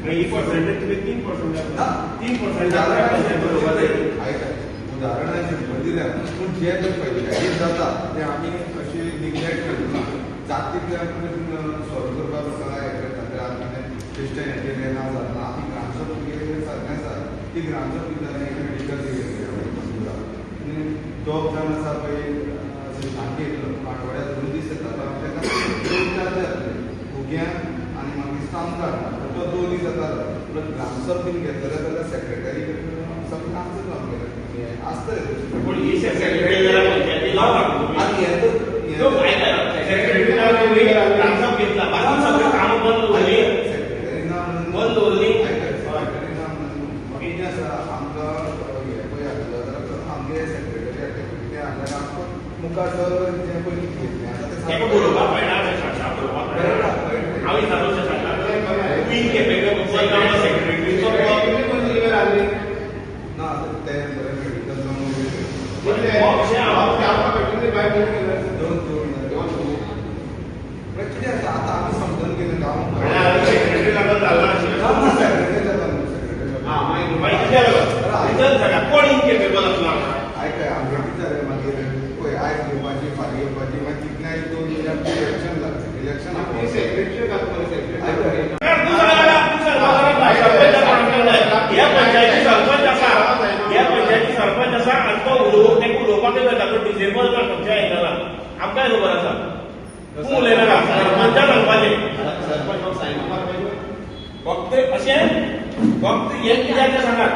ही percentage तुम्ही 3% 3% उदाहरणाचे दिल्या पूण जे पयलीं जाता ते आमी अशें निग्लेक्ट करना जातींतल्यान सॉल्व करपाक म्हाका हें करता तर आमी क्रिश्चन हें नांव जाता आमी ग्रामसभा सारकें आसा ती ग्रामसभा भितर एक मेडिकल दोग जाण आसा पळय सांगे आठवड्याक 2 दीस येता ताका 2 चार्ज जातले भुग्यांक आनी मागीर कामगार तो 2 दीस जातालो पूण ग्रामसभा बीन घेतले जाल्यार सेक्रेटरी सगळें आमचें काम केलें आसतलें पण ही सेक्रेटरी जाल्यार पंचायती लावला आनी हें सेक्रेटरी ग्रामसभा घेतला बाकी सगळें काम बंद उरली सेक्रेटरी नांव बंद उरली सेक्रेटरी नांव कितें आसा आमकां हें पळय आसलो जाल्यार आमगे सेक्रेटरी कितें आसल्यार आमकां मुखार जें पयलीं घेतलें आसा तेका बरोवपाक पळयना शाळा बरोवपाक पळयना हांव विचारलो शाळा तीन केपें सेक्रेटरीचो ना ते बरें मेडिकल जावन कितें आसा आतां आमी समजून गेले गांव सेक्रेटरी लागून जाल्लो सेक्रेटरी जाता कोण इनकेपेबल आसलो आयकय आमगे विचार मागीर पळय आयज घेवपाची फाल्यां घेवपाची मागीर कितल्या 2 दिनांक इलेक्शन जाता इलेक्शन सेक्रेटरी ह्या पंचायती सरपंच आसा आनी तो उलोवपाक जाता तो डिसेबल ना खंयच्या एंगला आमकांय खबर आसा तूं उलयनाका सरपंचाक सांगपाचें फक्त अशें फक्त एक कित्याक तें सांगात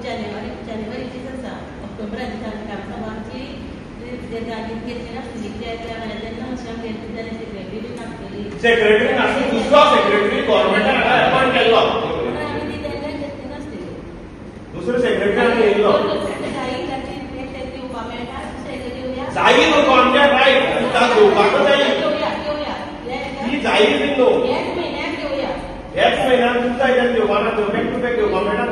जानेवारीचीच आसा ऑक्टोबराची ग्रामसभाची सेक्रेटरी नासली दुसरो सेक्रेटरी गव्हर्नमेंटान हाका अपॉयंट केल्लो दुसरो सेक्रेटरी येयल्लो जायी न्हू आमच्या रायट ताका घेवपाकूच जाय ती जायी बीन न्हू ह्याच म्हयन्यान तुमकां जाय घेवपाना बॅक टू बॅक घेवपा मेळटा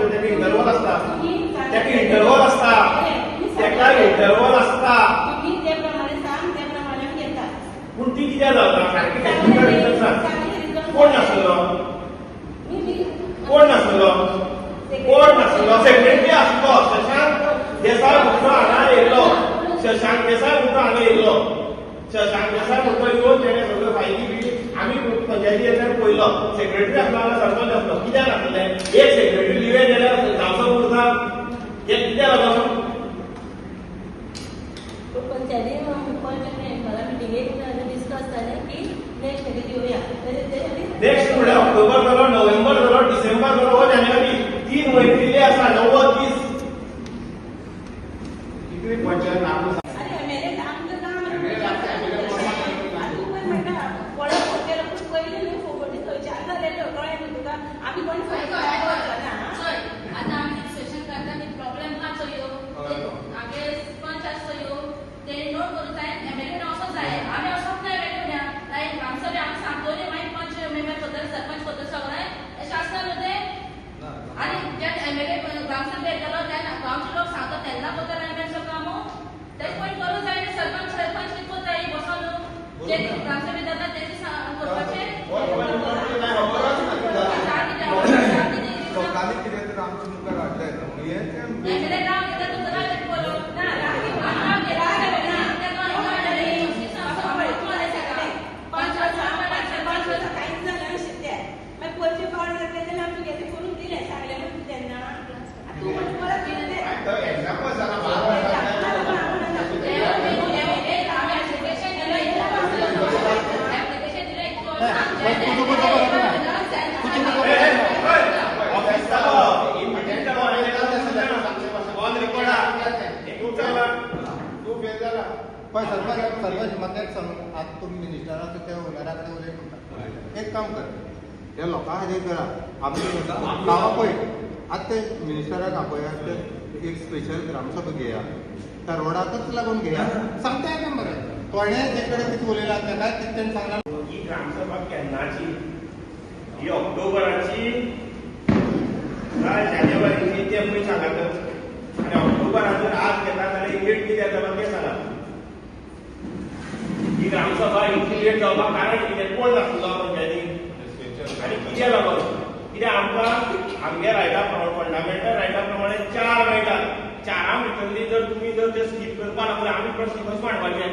तेका इंटरवल आसता तेका इंटरवल आसता पूण ती कित्याक जाता सारकी टेक्निकल रिजन सांग कोण नासलो सेक्रेटरी आसलो शशांक देसाय म्हणून हांगा येयल्लो शशांक देसाय म्हणून येवन तेणें सगळ्यो फायली बी आमी पंचायती येताना पळयलो सेक्रेटरी आसलो जाल्यार सरपंच आसलो कित्याक नासलें एक सेक्रेटरी लिवे जाल्यार गांवचो उरता एक कित्याक लागून नेक्स्ट फुडें ऑक्टोबर जालो नोव्हेंबर जालो डिसेंबर जालो हो जानेवारी 3 म्हयने दिल्ले आसा 90 दीस कितली पंचायत नाम सकाळी कितें तर आमच्या मुखार हाडलें सरपंच म्हाका एक सांग आतां तुमी मिनिस्टराचो त्या उमेरा कडेन उलय म्हणटा एक काम कर त्या लोकां खातीर करा आमी गांवा पळय आतां ते मिनिस्टराक आपयात ते एक स्पेशल ग्रामसभा घेया त्या रोडाकच लागून घेया सांगता काय मरे कोणें जे कडेन कितें उलयलां तेका कितें सांगलां ही ग्रामसभा केन्नाची ही ऑक्टोबराची काय जानेवारीची ते पळय सांगात आनी ऑक्टोबरान जर आज घेता जाल्यार लेट कित्याक जाता तें सांगात ही ग्रामसभा इतली लेट जावपाक कारण कितें कोण नासलो पंचायतीन आनी कित्याक लागून कित्याक आमकां आमगे रायटा प्रमाणे फंडामेंटल रायटा प्रमाणे 4 मेळटात 4 भितरली जर तुमी जर ते स्कीप करपा लागले आमी प्रश्न कसो मांडपाचे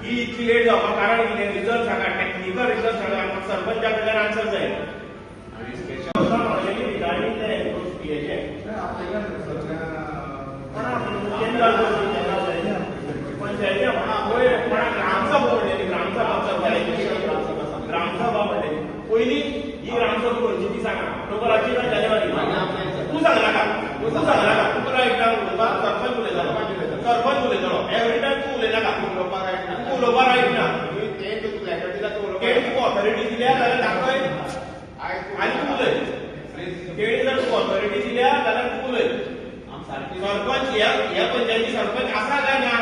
ही इतली लेट जावपाक कारण कितें रिजल्ट सांगा टेक्निकल रिजल्ट सांगा आमकां सरपंचा कडल्यान आन्सर जाय आनी स्पेशल सांगलेली रिगार्डींग ते पीएचे पंचायती ग्रामसभा म्हणलेली ग्रामसभा म्हणलेली पहिली ही ग्रामसभा खंयची ती सांगा ऑक्टोबराची काय जानेवारी तूं सांगला का तुका एकटा उलोवपा सरपंच उलयतालो एवरी टायम तूं उलयनाका तूं उलोवपा रायट ना तूं ऑथॉरिटी दिल्या जाल्यार दाखय आनी तूं उलय तेणी जर तूं ऑथॉरिटी दिल्या जाल्यार तूं उलय सरपंच ह्या पंचायती सरपंच आसा काय ना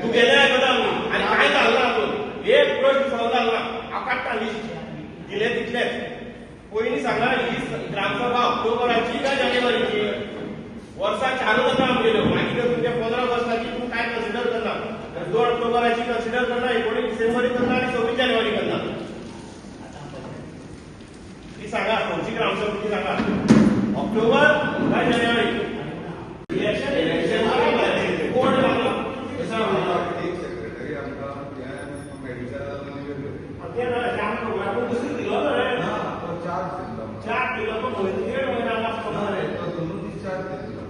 तू गेले आयकता आनी कांय जालें ना अजून एक प्रश्न सॉल्व जालो ना आकाट्टा लिस्ट दिले तितलेच पयलीं सांगा ही ग्रामसभा ऑक्टोबराची काय जानेवारीची वर्सां 4 जाता आमगेल्यो मागीर तुमच्या 15 वर्साची तूं काय कन्सिडर करना 2 ऑक्टोबराची कन्सिडर करना 19 डिसेंबरी करना आनी 26 जानेवारी करना ती सांगा खंयची ग्रामसभा ती सांगा ऑक्टोबर काय जानेवारी इलेक्शन कोण लागला सेक्रेटरी आमकां दुसरी दिलो रे चार्ज दिलो तो 1.5 महिना लागतो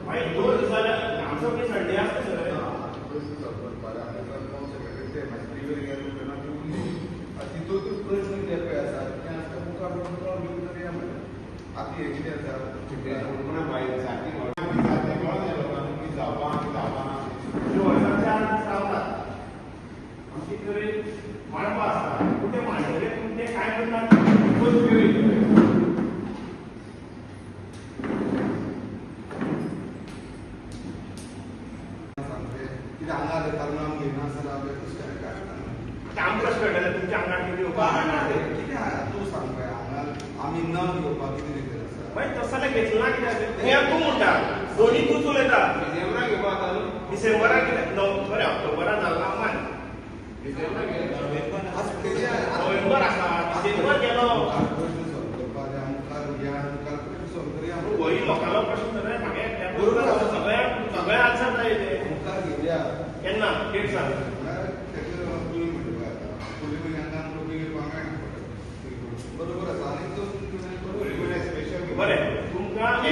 मागीर 2 दिसांनी ग्रामसभेक संडे आसता सर प्रश्न कितें आसा तें आमकां मुखार वचून घेवन करया म्हणलें आतां हें कितें आसा आमची कडेन मांडपा आसता पूण ते मांडटले पूण ते काय करतात कितें हांगा तरणाम घेयना आसतना आमकां कशें कळटलें तुमच्या आंगार कितें येवपाक कितें तूं सांग पळय हांगा आमी न घेवपाक कितें रिजन आसा मागीर तसो जाल्यार घेतलो ना कित्याक हें तूं म्हणटा दोनी तूंच उलयता डिसेंबराक कितें बरें ऑक्टोबराक जाल्लो मान नोव्हेंबर आसा डिसेंबर गेलो वही लोकांलो प्रश्न रे म्हाका सगळ्या आन्सर जाय ते केन्ना डेट सांग बरोबर आसा बरें तुमकां आनी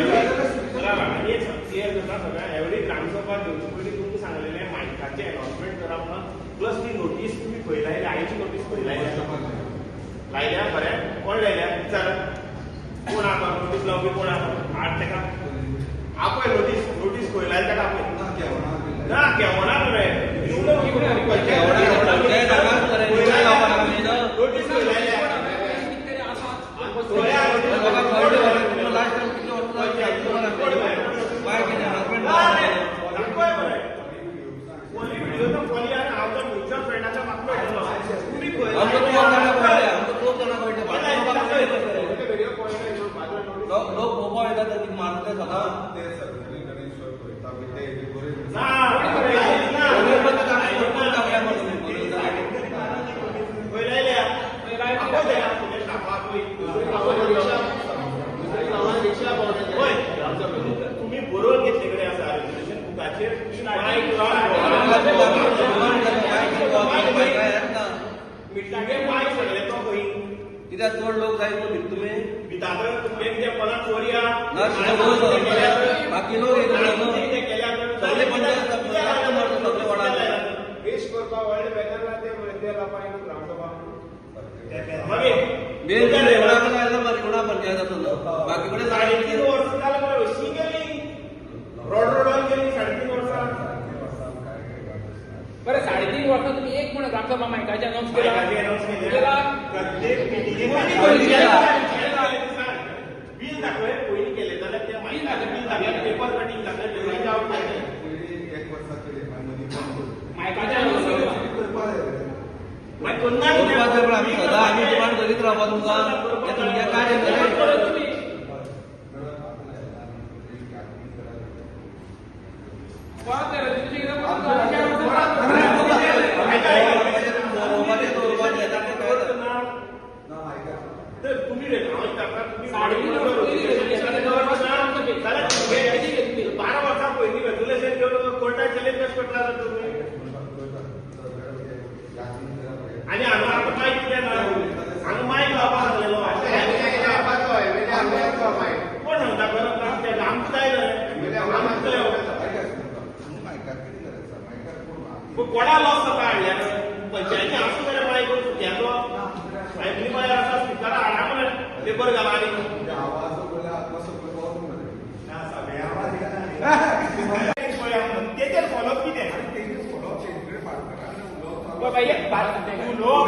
एक क्लियर करता सगळ्या एवरी ग्रामसभा घेवचे पयलीं तुमकां सांगलेलें मायकाचें अनाउन्समेंट करप म्हणून प्लस ती नोटीस तुमी खंय लायल्या आयची नोटीस खंय लायल्या बरें कोण लायल्या विचार कोण आसा नोटीस लावपी कोण आसा आठ ताका आपय नोटीस खंय लायल्या ताका आपय ना केवणाक रे नोटीस खंय लायल्या तुम्ही बरोबर घेतले कडे आसा रेजोल्युशन बुकाचेर कित्याक चड लोक जाय तो तुमी भितर तुमगे कितें कोणाक चोरी बाकी लोक सगळे पंचायत सगळे वाडा वेस्ट करपाक व्हडले बॅनर ते लोकांनी ग्रामसभा परिगुणा पंचायत आसलो बाकी कडेन 3.5 वर्सां जालें मरे अशी गेली रोडान गेली 3.5 वर्सां बरं 3.5 वर्सां तुम्ही एक पण ग्रामसभा मायकाचे अनाउन्स केला प्रत्येक मिटिंगेक बिल दाखय पयलीं केलें जाल्यार ते मायकाचें बिल दाखय पेपर कटींग दाखय डिझायन आवट एक वर्साचे मायकाचे अनाउन्स केला मागीर करना आमी सदां आमी डिमांड करीत रावपा तुमकां हे तुमगे काय करता तुम्ही साडेतीन वर्सां पयलीं रेजुलेशन जाल्यार 12 वर्सां पयलीं रेजुलेशन घेवन कोर्टात चॅलेंज कशें करता तर तुम्ही आनी हांगा आतां मायक कितें ना हांगा मायक लावपाक सांगलेलो कोण सांगता करप ना तें आमकां जाय कोणा लॉस जाता हाडल्यार पंचायती आसूं जाल्यार मायक सुट्याचो सायकली बाय आसा स्पिकरा हाडा मरे पेपर घाला आनी तेचेर फॉलोअप कितें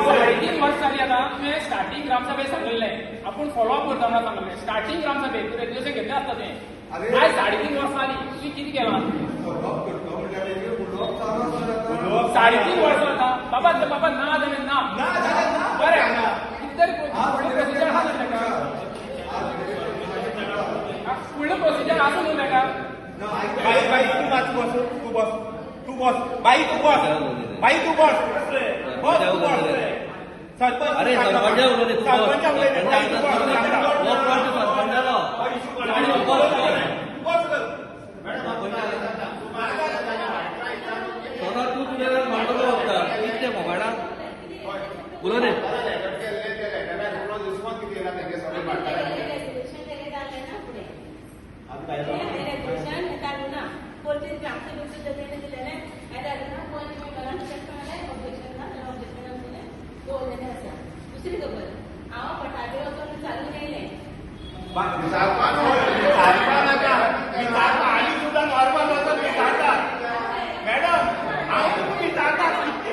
साडेतीन वर्ष जाली आता तुवें स्टार्टींग ग्रामसभेक सांगलेलें आपूण फॉलोअप करता म्हणून सांगलेलें स्टार्टींग ग्रामसभेक रेजुलेशन घेतलें आसता तें आयज साडेतीन वर्स जाली तुवें कितें केलां साडेतीन वर्स जाता बाबा ना जाल्यार ना बरें कितें तरी प्रोसिजर आसा न्हू तेका फुडलो प्रोसिजर आसा न्हू तेका बाई तू बस तू बस बाई तू बस सरपंच अरे सरपंच उलयले तूं बस. सरपंच उलयले बाई तू बस हो कोण तो सरपंचालो स्वता तू तुझ्या मांडलो होता किती मोबायला उलय दुसरी खबर हांव पटाटे वचून चालू केलें मॅडम हांव तुमी विचारता कितली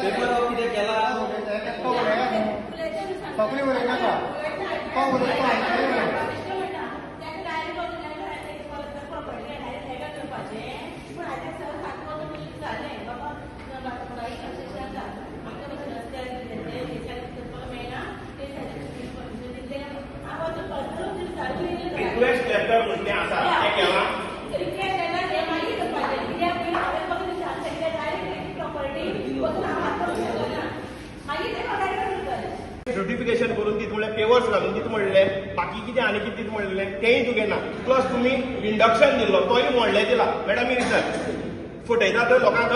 पेपर कितें केला सगळी उलयनाका तो उलयता रिक्वेस्ट लेटर म्हणजे आसा तें केलां नोटिफिकेशन करून दीत म्हणल्यार पेवर्स घालून दीत म्हणले बाकी कितें आनी कितें दीत म्हणले तेंय तुगे ना प्लस तुमी इंडक्शन दिल्लो तोय मोडले दिला मॅडम विचार फटयता तर लोकांक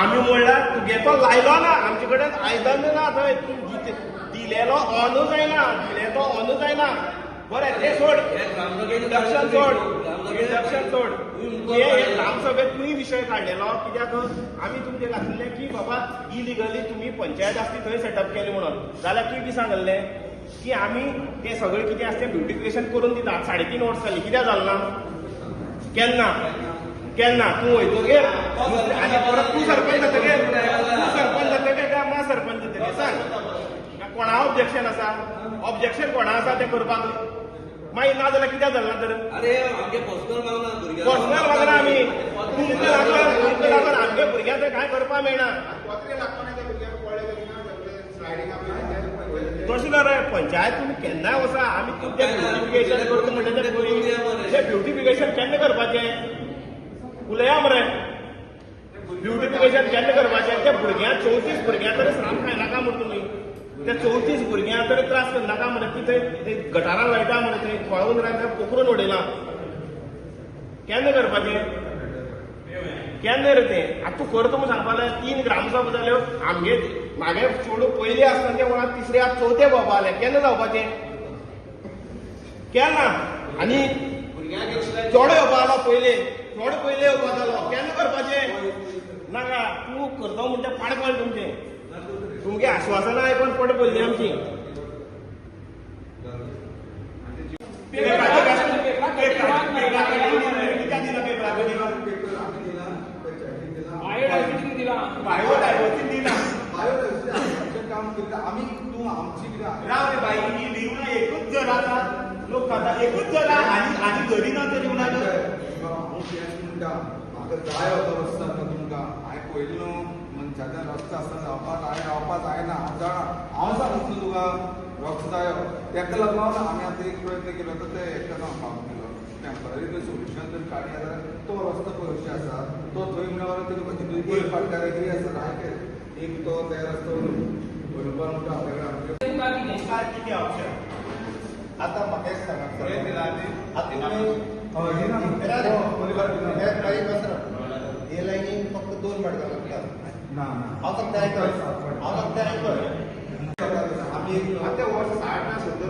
आमी मोडला तुगे तो लायलो ना आमचे कडेन आयदन ना थंय तूं दिलेलो ऑनूच जायना दिले तो ऑनूच जायना बरें तें सोड इंडक्शन सोड हे ग्रामसभेत तुमी विशय काडलेलो कित्याक आमी तुमचे घातलेले की बाबा इलिगली तुमी पंचायत आसली थंय सेटअप केली म्हणून जाल्यार तुवें बी सांगलें की आमी ते सगळें कितें आसा तें ब्युटिफिकेशन करून दितात 3.5 वर्स जालीं कित्याक जालें ना केन्ना तूं वयतगीर आनी परत तूं सरपंच जातकीर काय मा सरपंच जातकीर सांग कोणा ऑब्जेक्शन आसा ऑब्जेक्शन कोणा आसा तें करपाक मागीर ना जाल्यार कित्याक जालें ना तर अरे आमगे पर्सनल मागना भुरग्यां पर्सनल मागना आमी तुमकां लागून आमगे भुरग्यांक थंय कांय करपाक मेळना तशें ना रे पंचायत तुमी केन्नाय वचा आमी तुमचें ब्युटिफिकेशन करता म्हणटा तें करी तें ब्युटिफिकेशन केन्ना करपाचें उलया मरे ब्युटिफिकेशन केन्ना करपाचें त्या भुरग्यांक 34 भुरग्यां तरी श्राम खायनाका म्हण तुमी त्या 34 भुरग्यांक तरी त्रास करनाका मरे ती थंय गटारां लायता मरे थंय पळोवन रावता पोखरून उडयला केन्ना करपाचें केन्ना रे तें आतां तूं करता म्हूण सांगपा जाल्यार 3 ग्रामसभा जाल्यो आमगे म्हागे चेडूं पयली आसतना ते वळार तिसरे आज चवथे भोंवपा जालें केन्ना जावपाचें केन्ना आनी चोडो येवपा लागलो पयले येवपा जालो केन्ना करपाचें नाका तूं करता म्हणटा पाड पडलें तुमचें तुमगे आश्वासनां आयकून पड पडलीं आमची बायोडायवर्सिटी दिला काम करता आमी तूं आमची कितें राव रे बाई ही लिवना एकूच जर आसा लोक खाता एकूच जर आनी घरी ना तरी म्हणा हांव तेंच म्हणटा म्हाका जाय असो रस्तो आसा तुमकां हांवें पयलीं न्हू मनशाच्या रस्तो आसता जावपाक हांवें रावपाक जायना हांव जाणा हांव सांगता तुका वॉक्स जायो ताका लागून आमी आतां एक प्रयत्न केलो तर ते एकट्यान काम केलो टेम्पररी ते सोल्युशन जर काडया जाल्यार तो रस्तो पयशे आसा तो थंय म्हणल्यार तुजी पयर फाटल्यार कितें आसा राय एक तो ते रस्तो बरोबर म्हणटा आपल्याकडे काय किती ऑप्शन आता म्हाका एक सांगात कितें दिला आमी आता हे लाईनीन फक्त 2 मडगां लागतात ना हांव सांगता आमी आतां वर्स 60 ना 70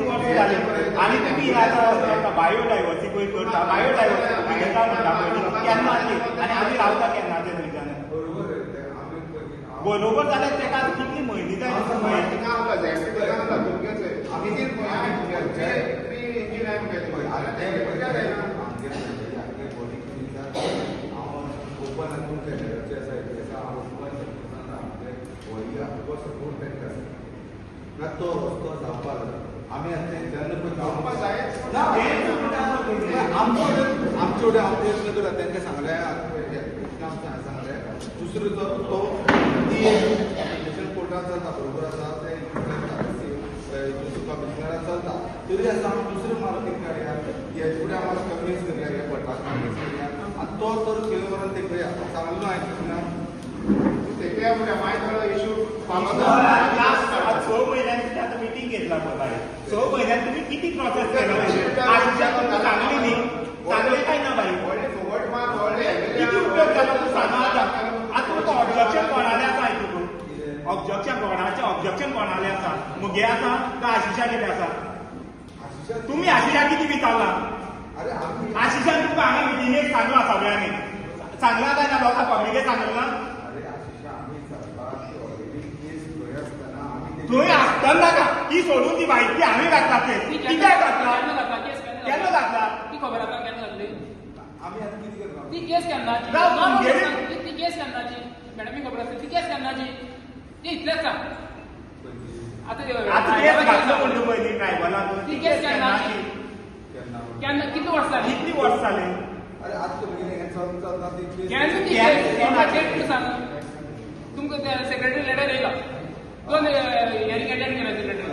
वर्स जाले आणि तुम्ही आता बायोडायव्हर्सिटी पळय करता बायोडायव्हर्सिटी तुम्ही घेता म्हणटा पळय केन्ना आणि आमी रावता केन्ना ते थंयच्यान बरोबर आहे ते आमी बरोबर जाल्यार तेका कितली म्हयनी जाय तो रस्तो जावपाक आमी आतां जेन्ना आमचे कडेन हांव प्रयत्न करता तांकां सांगलें सांगलें दुसरो जो तो ती एप्लिकेशन कोर्टान चलता बरोबर आसा ते कमिशनरान चलता तरी आसा आमी दुसरे मार्ग कितें काडया हेजे फुडें आम्हाला कन्विन्स करया हे कोर्टाक कन्विन्स करया आनी तो तर खंय व्हरून तेकया सांगलो हांवें तेकया फुडें मागीर इशू लास्ट 6 महिन्यांची आता मिटिंग घेतला पळय 6 महिन्यात तुम्ही किती प्रोसेस केला आजच्या तुमकां सांगली न्ही सांगले काय ना बाई किती उपयोग झाला तू सांगा आता तुमकां ऑब्जेक्शन कोणाले आसा तुका ऑब्जेक्शन कोणाले आसा मुगे आसा काय आशिशा कितें आसा तुम्ही आशिशा किती विचारला आशिशान तुमकां हांगा मिटिंगेक सांगला सगळ्यांनी सांगला काय ना लोकांक पब्लिकेक सांगला ना थंय आसतना का ती सोडून ती माहिती आम्ही घातला ते कित्याक घातला केन्ना घातला ती खबर आतां केन्ना घातली आमी आतां कितें करता ती केस केन्नाची ती केस केन्नाची मॅडम खबर आसता ती केस केन्नाची ती इतलेंच सांग आता केस घातलो म्हणटा पळय ती ट्रायबलाक ती केस केन्नाची केन्ना कितली वर्सां जाली कितली वर्स जाले अरे आज तो बेगिने हे चलता ती केन्ना ती केस सांग तुमकां ते सेक्रेटरी लेटर येयला दोन हियरिंग अटेंड केला सेक्रेटरी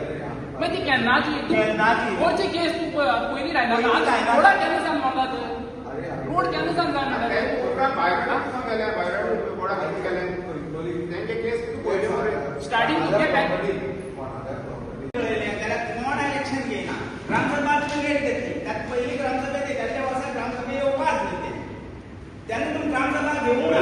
मागीर ती केन्नाची कोणची केस तूं पयलीं लायना रोडाक केन्ना सावन मारतात रोड केन्ना सावन जाय स्टार्टिंग इलेक्शन घेयना ग्रामसभा क्रिएट घेतली त्यात पहिली ग्रामसभेत एखाद्या वर्सात ग्रामसभा येवपाक जाय तेन्ना तुम्ही ग्रामसभा घेऊन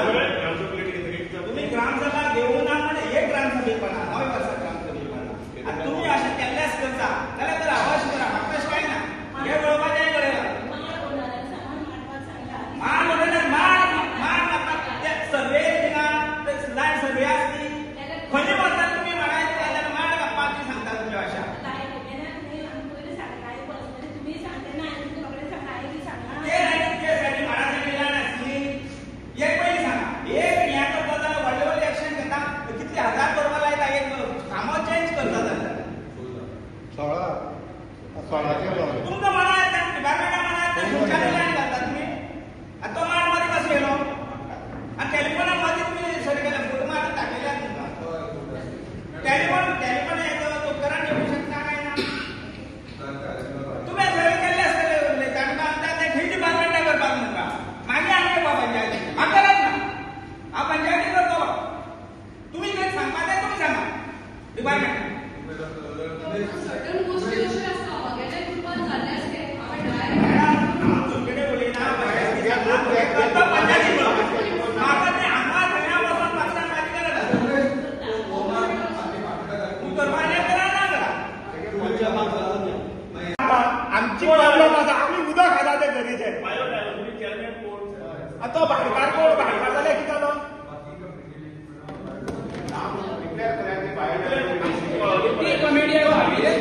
तुम्ही ग्रामसभा घेऊन एक ग्रामसभेपणा 9 वर्सां ग्रामसभेपणा आणि तुम्ही अशें केल्लेच करता जाल्यार तर आवाज करा म्हाका तशें कांय ना हे बरोवपाचें कळयला सर्वे लायन सर्वे आसली खंय वता तुम्ही म्हणायचं जाल्यार माड कापपाची सांगता तुमची भाशा एक पयलीं सांगा एक हें करता जाल्यार व्हडले व्हडले एक्शन घेता कितले हजार करपा लायता एक कामां चेंज करता जाल्यार 16 तुमकां म्हणा येता डिपार्टमेंटा म्हणा येता तुमच्याकडे लायन घालता तुमी आनी तो माड मध्ये कसो येयलो आनी टॅलिफोना मध्ये तुमी सर केल्या फोटो मारून दाखयल्या तुमकां टॅलिफोन येतो तो करंट येवंक शकता काय ना तुमी सगळे केल्ले आसतले तांकां आतां ते खंय डिपार्टमेंटा करपाक म्हणटा मागीर आमी येवपा पंचायतीक म्हाका कराच ना हांव पंचायतीक करतलो तुमी कितें सांगपा तें तुमी सांगा डिपार्टमेंट आमची प्रॉब्लेम आसा आमी उदक खाता ते गरीचे तो भाडकार कोण भाडकार जाल्यार कितें जालो ती कमिटी विलेज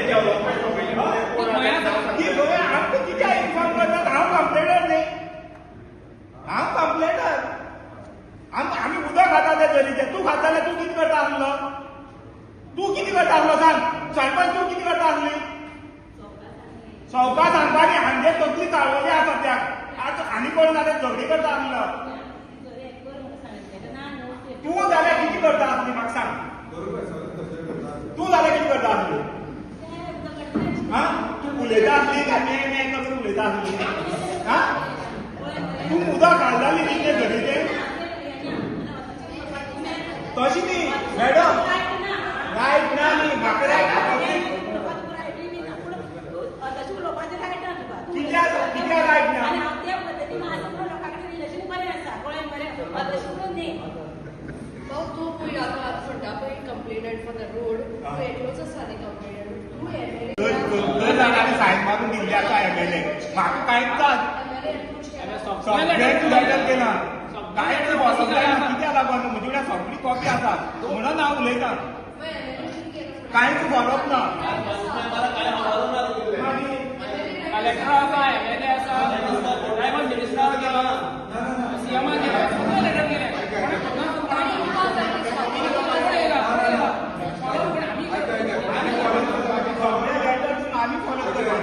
डेव्हलपमेंट ती गोंय आमकां कित्याक इन्फॉर्म करतात हांव कंप्लेनर न्ही हांव कंप्लेनर आमी उदक खाता ते गरीचे तूं खाता जाल्यार तूं कितें करता आसलो तूं कितें करता आसलो सांग सरपंच तूं कितें करता आसली सवका सांगपानी हांगे तसली चाळवली आसा सद्याक आनी कोण जाल्यार झगडी करता आसलो तूं जाल्यार कितें करता करता आसली म्हाका सांग बरोबर सगळं तशें करता तूं जाल्यार कितें करता आसली ते उदक कट्टे हा तू उलयता आसली काय ने करून उलयता आसली हा तू उदक घालताली न्ही ते झरीचें तशी न्ही मॅडम रायट ना न्ही म्हाका रायट कित्याक रायट ना तू पळय आतां म्हणटा पळय कंप्लेनंट फॉर द रोड तूं एकलोच आसा न्ही कंप्लेनंट तूं दोन जाणांनी सायन मारून दिल्ली आसा एमएलए म्हाका कांयच ना सगळ्यांनी लेटर केला कांयच कित्याक लागून म्हजे कडेन सगळी कॉपी आसा म्हणून हांव उलयतां कांयच फॉलोअप ना कलेक्टर आसा एमएलए आसा प्रायमरी मिनिस्टराक गेला सीएमाक गेला सगळे लेटर गेले सगळे लेटर आमी फॉलो करपाचे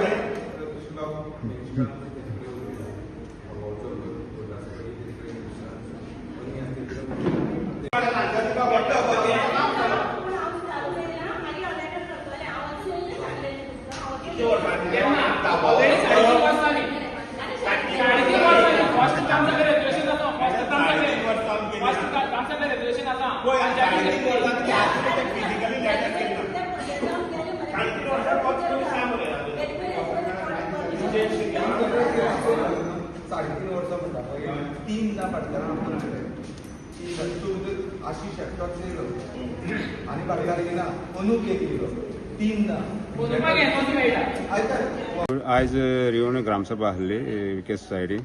साडेतीन वर्सां म्हणटा पळय तीनदा फाटल्यान आमकां तूं आशिश एकटोच येयलो आनी फाटल्यान येयना अनूप एक येयलो तीनदा आज रिवण ग्रामसभा आहली विके सोसायटी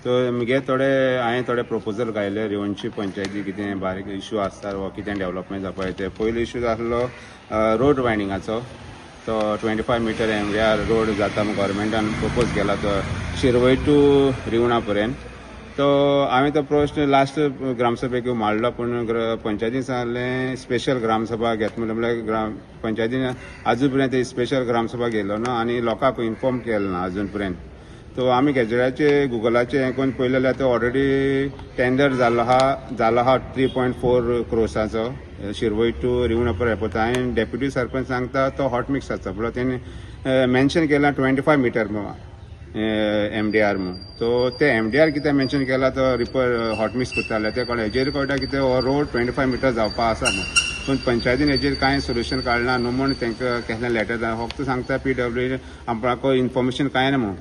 तो मुगे हांवें थोडे प्रपोजल घायले रिवणची पंचायती कितें बारीक इश्यू आसता वा कितें डेव्हलपमेंट जावपाक ते पयलो इश्यू आसलो रोड वायडिंगाचो तो 25 मीटर एमव्हीआर रोड जाता गव्हर्मेंटान प्रपोज केला तो शिरवय टू रिवणा पर्यंत तो हांवें तो प्रश्न लास्ट ग्रामसभेक मांडलो पूण पंचायतीन सांगलें स्पेशल ग्रामसभा घेत म्हणल्यार पंचायतीन आजून पर्यंत स्पेशल ग्रामसभा गेलो ना आनी लोकांक इन्फॉर्म केलो ना आजून पर्यंत तो आमी गॅजेटाचे गुगलाचे हें करून पळयलें जाल्यार तो ऑलरेडी टेंडर जाल्लो आहा 3.4 क्रोसाचो शिरवय टू रिवणा पर्यंत हांवें डेप्युटी सरपंच सांगता तो हॉट मिक्साचो पूण तेणें मेन्शन केला 25 मीटर एमडीआर म्हणून तो ते एमडीआर कितें मेन्शन केला तो हॉट मिक्स करताले ते कळ्ळें हेजेर कळटा कितें हो रोड 25 मीटर जावपा आसा म्हणून पूण पंचायतीन हेजेर कांय सोल्युशन काडना न्हू म्हूण तांकां केसलें लेटर फक्त सांगता PWD आमकां इन्फॉर्मेशन कांय ना म्हणून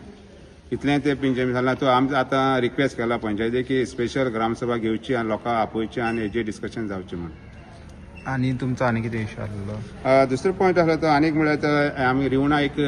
इतलें ते पिंजम जालां तो आमी आतां रिक्वेस्ट केला पंचायतीक की स्पेशल ग्रामसभा घेवची आनी लोकांक आपयची आनी हेजेर डिस्कशन जावचें म्हणून आनी तुमचो आनी कितें इश्यू आसलो दुसरो पॉयंट आसलो तो आनीक म्हळ्यार तो आमी रिवणा एक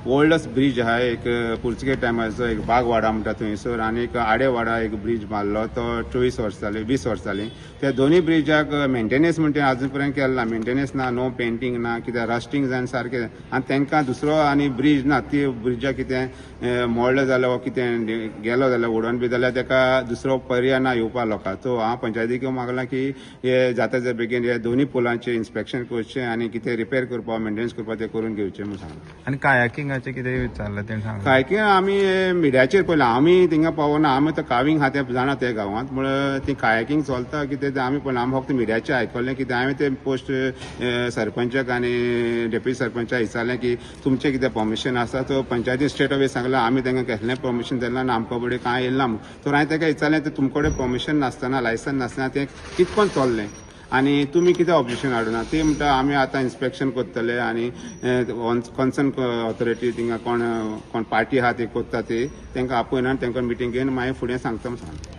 ओल्डस्ट ब्रिज आहा एक पुर्तुगेज टायमाचो एक बागवाडा म्हणटा थंयसर आनी एक आडेवाडा एक ब्रिज मारलो तो 20 वर्स जालीं त्या दोनूय ब्रिजाक मेंटेनन्स म्हणटा आजून पर्यंत केला मेंटेनन्स ना नो पेंटींग ना कित्याक रस्टिंग जावन सारकें आनी तांकां दुसरो आनी ब्रिज ना ती ब्रिजाक कितें मोडलें जाल्यार वा कितें गेलो जाल्यार उडोवन बी जाल्यार ताका दुसरो पर्याय ना येवपा लोकांक तो हांव पंचायतीक मागला की हे जाता ते बेगीन हे दोनूय पुलांचें इन्स्पेक्शन करचें आनी कितें रिपेर करपा मेंटेनन्स करपा तें करून घेवचें म्हणून सांगलें आनी कायाकिंगाचें कितें विचारलें तेणें सांगलें कायाकिंग आमी मिडियाचेर पळयलां आमी थिंगा पावना आमी तो कावींग आहा तें जाणा ते गांवांत म्हळ्यार ती कायाकिंग चलता कितें तें आमी पळयना आमी फक्त मिडियाचें आयकल्लें कितें हांवें तें पोस्ट सरपंचाक आनी डेप्युटी सरपंचाक विचारलें की तुमचें कितें परमिशन आसा तो पंचायती स्टेट ऑफिस सांगलें आमी तांकां कसलें परमिशन दिलें ना आमचे कडेन कांय येयलें ना तर हांवें ताका विचारलें तें तुमचे कडेन परमिशन नासतना लायसन नासतना तें कितकोन चल्लें आनी तुमी कितें ऑब्जेक्शन हाडूना ती म्हणटा आमी आतां इन्स्पेक्शन करतले आनी कन्सर्न ऑथॉरिटी थिंगा कोण पार्टी आहा ती करता ती तांकां आपयना तांकां मिटींग घेवन मागीर फुडें सांगता म्हूण सांगता